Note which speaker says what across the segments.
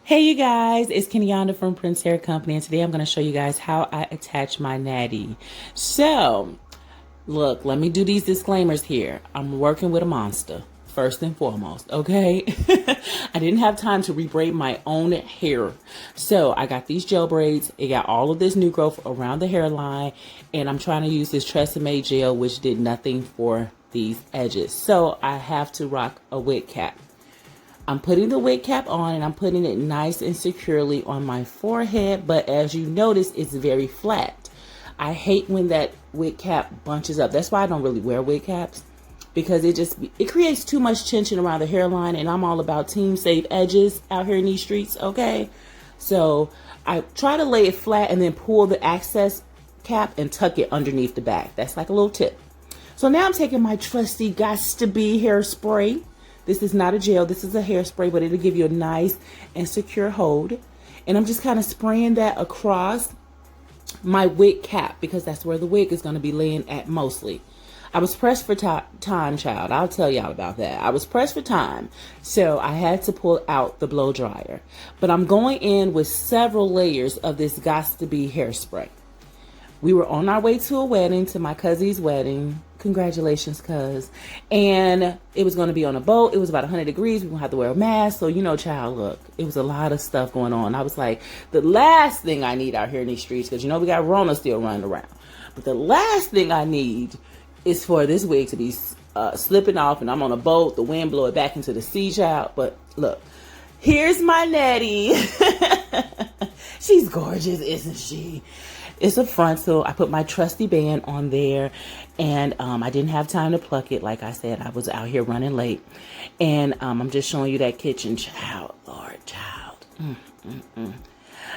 Speaker 1: Hey you guys, it's Kenyatta from Prince Hair Company, and today I'm going to show you guys how I attach my natty. So, look, let me do these disclaimers here. I'm working with a monster, first and foremost, okay? I didn't have time to rebraid my own hair. So, I got these gel braids. It got all of this new growth around the hairline, and I'm trying to use this Tresemme gel, which did nothing for these edges. So, I have to rock a wig cap. I'm putting the wig cap on and I'm putting it nice and securely on my forehead, but as you notice, it's very flat. I hate when that wig cap bunches up. That's why I don't really wear wig caps, because it creates too much tension around the hairline, and I'm all about team safe edges out here in these streets, okay? So I try to lay it flat and then pull the excess cap and tuck it underneath the back. That's like a little tip. So now I'm taking my trusty Gots to Be hairspray. This is not a gel, this is a hairspray, but it'll give you a nice and secure hold. And I'm just kind of spraying that across my wig cap, because that's where the wig is going to be laying at mostly. I was pressed for time, child. I'll tell y'all about that. I was pressed for time, so I had to pull out the blow dryer. But I'm going in with several layers of this Gots to Be hairspray. We were on our way to a wedding, to my cousin's wedding. Congratulations, cuz. And it was going to be on a boat. It was about 100 degrees. We were going to have to wear a mask. So, child, look, it was a lot of stuff going on. I was like, the last thing I need out here in these streets, because, we got Rona still running around. But the last thing I need is for this wig to be slipping off, and I'm on a boat, the wind blow it back into the sea, child. But look, here's my Nettie. She's gorgeous, isn't she? It's a frontal. I put my trusty band on there, and I didn't have time to pluck it. Like I said, I was out here running late, and I'm just showing you that kitchen, child. Lord, child.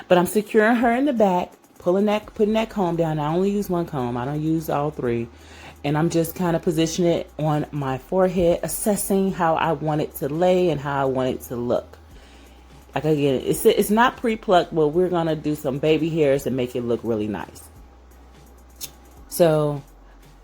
Speaker 1: But I'm securing her in the back, putting that comb down. I only use one comb. I don't use all three. And I'm just kind of positioning it on my forehead, assessing how I want it to lay and how I want it to look. Like, again, it's not pre-plucked, but we're going to do some baby hairs and make it look really nice. So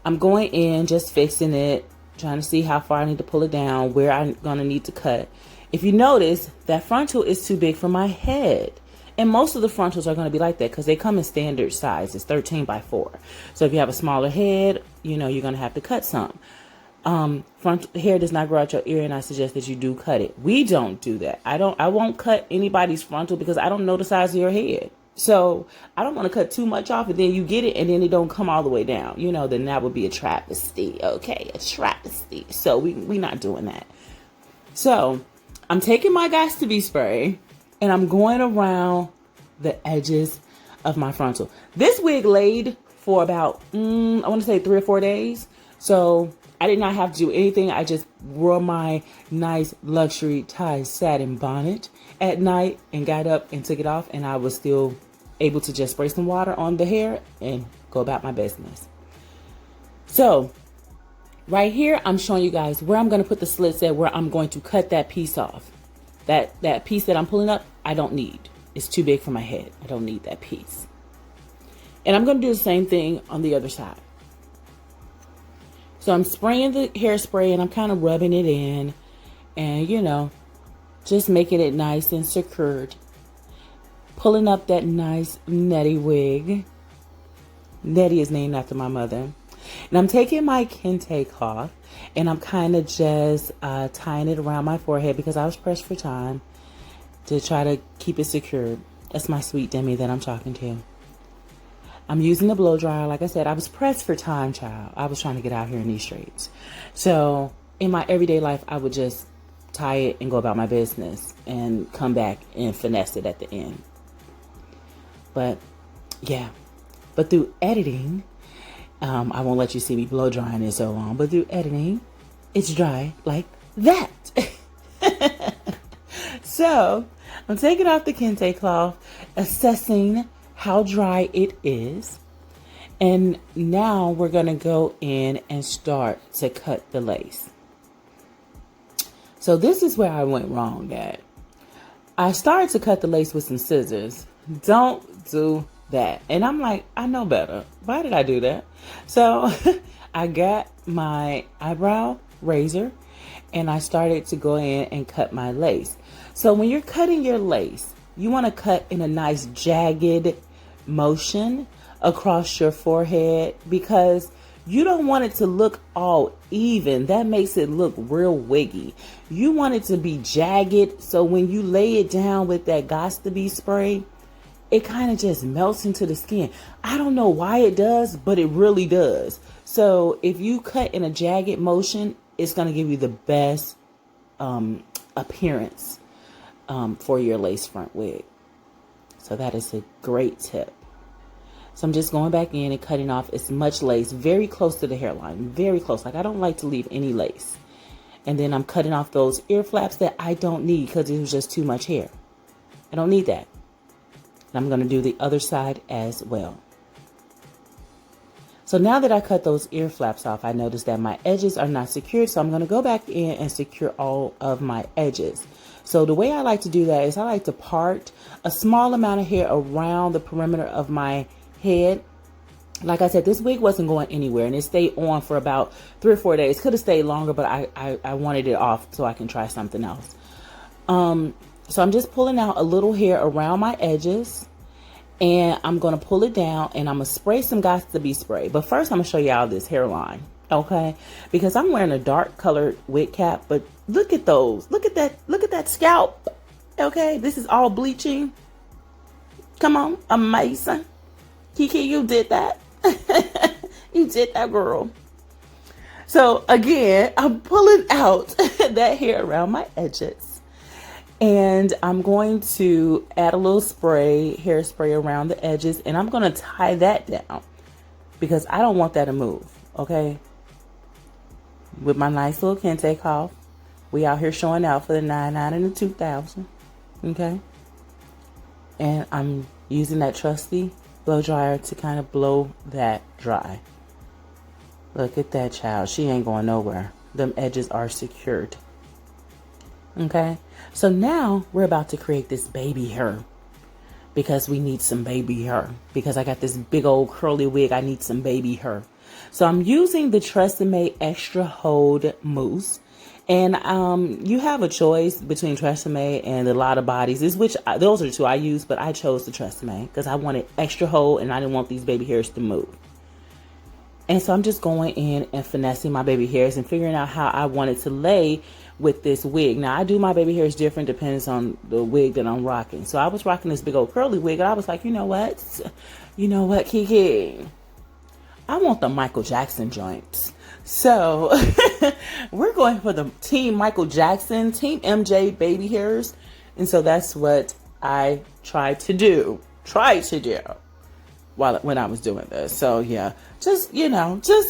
Speaker 1: I'm going in, just fixing it, trying to see how far I need to pull it down, where I'm going to need to cut. If you notice, that frontal is too big for my head. And most of the frontals are going to be like that because they come in standard size. It's 13 by 4. So if you have a smaller head, you're going to have to cut some. Front hair does not grow out your ear, and I suggest that you do cut it. We don't do that. I won't cut anybody's frontal because I don't know the size of your head. So I don't want to cut too much off, and then you get it and then it don't come all the way down. Then that would be a travesty. Okay, a travesty. So we not doing that. So I'm taking my Gots to Be spray and I'm going around the edges of my frontal. This wig laid for about, I want to say 3 or 4 days. So I did not have to do anything. I just wore my nice luxury tie satin bonnet at night and got up and took it off, and I was still able to just spray some water on the hair and go about my business. So right here, I'm showing you guys where I'm going to put the slits at, where I'm going to cut that piece off. That piece that I'm pulling up, I don't need. It's too big for my head. I don't need that piece. And I'm going to do the same thing on the other side. So I'm spraying the hairspray and I'm kind of rubbing it in and, just making it nice and secured. Pulling up that nice Nettie wig. Nettie is named after my mother. And I'm taking my kente cloth and I'm kind of just tying it around my forehead because I was pressed for time to try to keep it secured. That's my sweet Demi that I'm talking to. I'm using the blow dryer. Like I said, I was pressed for time, child. I was trying to get out here in these streets. So in my everyday life, I would just tie it and go about my business and come back and finesse it at the end. But yeah, but through editing, I won't let you see me blow drying it so long, but through editing, it's dry like that. So I'm taking off the kente cloth, assessing how dry it is, and now we're going to go in and start to cut the lace. So this is where I went wrong at. I started to cut the lace with some scissors. Don't do that. And I'm like, I know better. Why did I do that? So I got my eyebrow razor and I started to go in and cut my lace. So when you're cutting your lace, you want to cut in a nice jagged motion across your forehead because you don't want it to look all even. That makes it look real wiggy. You want it to be jagged, so when you lay it down with that Gots to Be spray, it kind of just melts into the skin. I don't know why it does, but it really does. So if you cut in a jagged motion, it's going to give you the best appearance for your lace front wig. So that is a great tip. So I'm just going back in and cutting off as much lace, very close to the hairline, very close. Like I don't like to leave any lace. And then I'm cutting off those ear flaps that I don't need because it was just too much hair. I don't need that. And I'm going to do the other side as well. So now that I cut those ear flaps off, I noticed that my edges are not secured. So I'm going to go back in and secure all of my edges. So the way I like to do that is I like to part a small amount of hair around the perimeter of my head. Like I said, this wig wasn't going anywhere and it stayed on for about 3 or 4 days. Could have stayed longer, but I wanted it off so I can try something else. So I'm just pulling out a little hair around my edges and I'm going to pull it down and I'm going to spray some Gots to Be spray. But first I'm going to show y'all this hairline. Okay. Because I'm wearing a dark colored wig cap, but look at those. Look at that. Look at that scalp. Okay. This is all bleaching. Come on. Amazing. Kiki, you did that. You did that, girl. So again, I'm pulling out that hair around my edges. And I'm going to add a little spray, hairspray around the edges. And I'm going to tie that down because I don't want that to move. Okay. With my nice little kente cough. We out here showing out for the 99 and the 2000. Okay. And I'm using that trusty blow dryer to kind of blow that dry. Look at that child. She ain't going nowhere. Them edges are secured. Okay. So now we're about to create this baby hair because we need some baby hair because I got this big old curly wig. I need some baby hair. So I'm using the Tresemme Extra Hold Mousse. And you have a choice between Tresemme and a lot of bodies. Those are the two I use, but I chose the Tresemme because I wanted extra hold and I didn't want these baby hairs to move. And so I'm just going in and finessing my baby hairs and figuring out how I wanted to lay with this wig. Now I do my baby hairs different, depends on the wig that I'm rocking. So I was rocking this big old curly wig and I was like, you know what, Kiki, I want the Michael Jackson joints. So we're going for the Team Michael Jackson, Team MJ baby hairs. And so that's what I tried to do when I was doing this. So yeah, just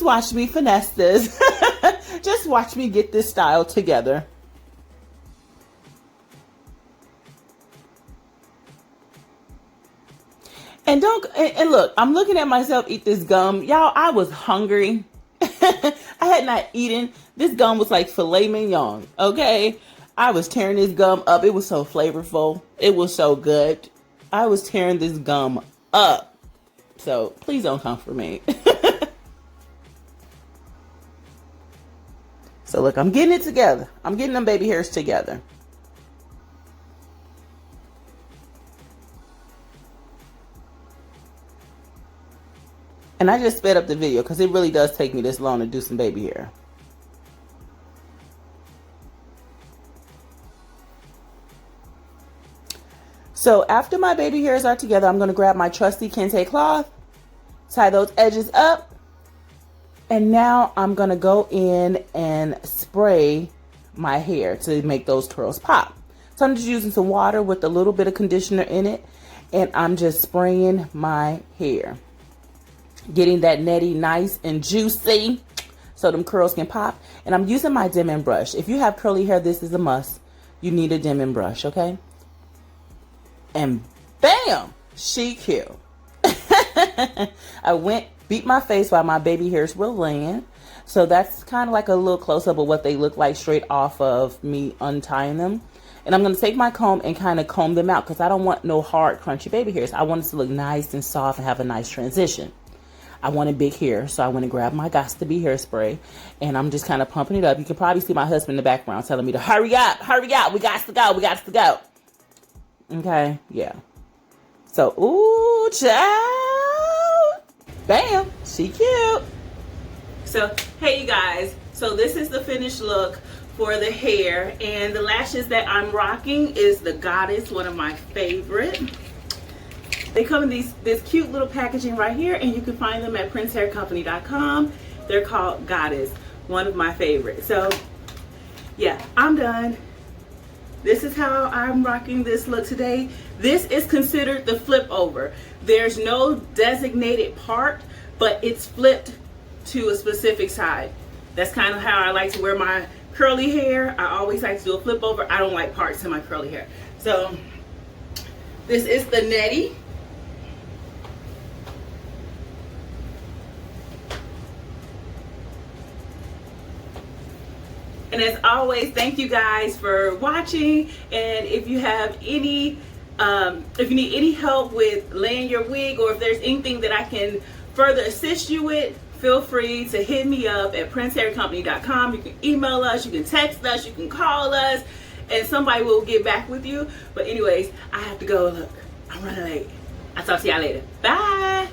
Speaker 1: watch me finesse this. Just watch me get this style together. And look, I'm looking at myself eat this gum. Y'all, I was hungry. I had not eaten. This gum was like filet mignon. Okay. I was tearing this gum up. It was so flavorful. It was so good. I was tearing this gum up. So please don't come for me. So look, I'm getting it together. I'm getting them baby hairs together. And I just sped up the video because it really does take me this long to do some baby hair. So after my baby hairs are together, I'm going to grab my trusty kente cloth, tie those edges up, and now I'm going to go in and spray my hair to make those curls pop. So I'm just using some water with a little bit of conditioner in it, and I'm just spraying my hair. Getting that Nette nice and juicy so them curls can pop. And I'm using my Dim and brush. If you have curly hair, this is a must. You need a Dim and brush, okay? And bam, she killed. I beat my face while my baby hairs were laying. So that's kind of like a little close up of what they look like straight off of me untying them. And I'm going to take my comb and kind of comb them out because I don't want no hard, crunchy baby hairs. I want it to look nice and soft and have a nice transition. I wanted big hair, so I went and grabbed my Gots to Be hairspray, and I'm just kind of pumping it up. You can probably see my husband in the background telling me to hurry up, we got to go. Okay, yeah. So, ooh, child. Bam, she cute. So, hey you guys. So this is the finished look for the hair. And the lashes that I'm rocking is the Goddess, one of my favorite. They come in this cute little packaging right here, and you can find them at princehaircompany.com. They're called Goddess, one of my favorites. So, yeah, I'm done. This is how I'm rocking this look today. This is considered the flip over. There's no designated part, but it's flipped to a specific side. That's kind of how I like to wear my curly hair. I always like to do a flip over. I don't like parts in my curly hair. So this is the Nette. And as always, thank you guys for watching. And if you have any, if you need any help with laying your wig, or if there's anything that I can further assist you with, feel free to hit me up at princehaircompany.com. You can email us, you can text us, you can call us, and somebody will get back with you. But anyways, I have to go. Look, I'm running late. I'll talk to y'all later. Bye.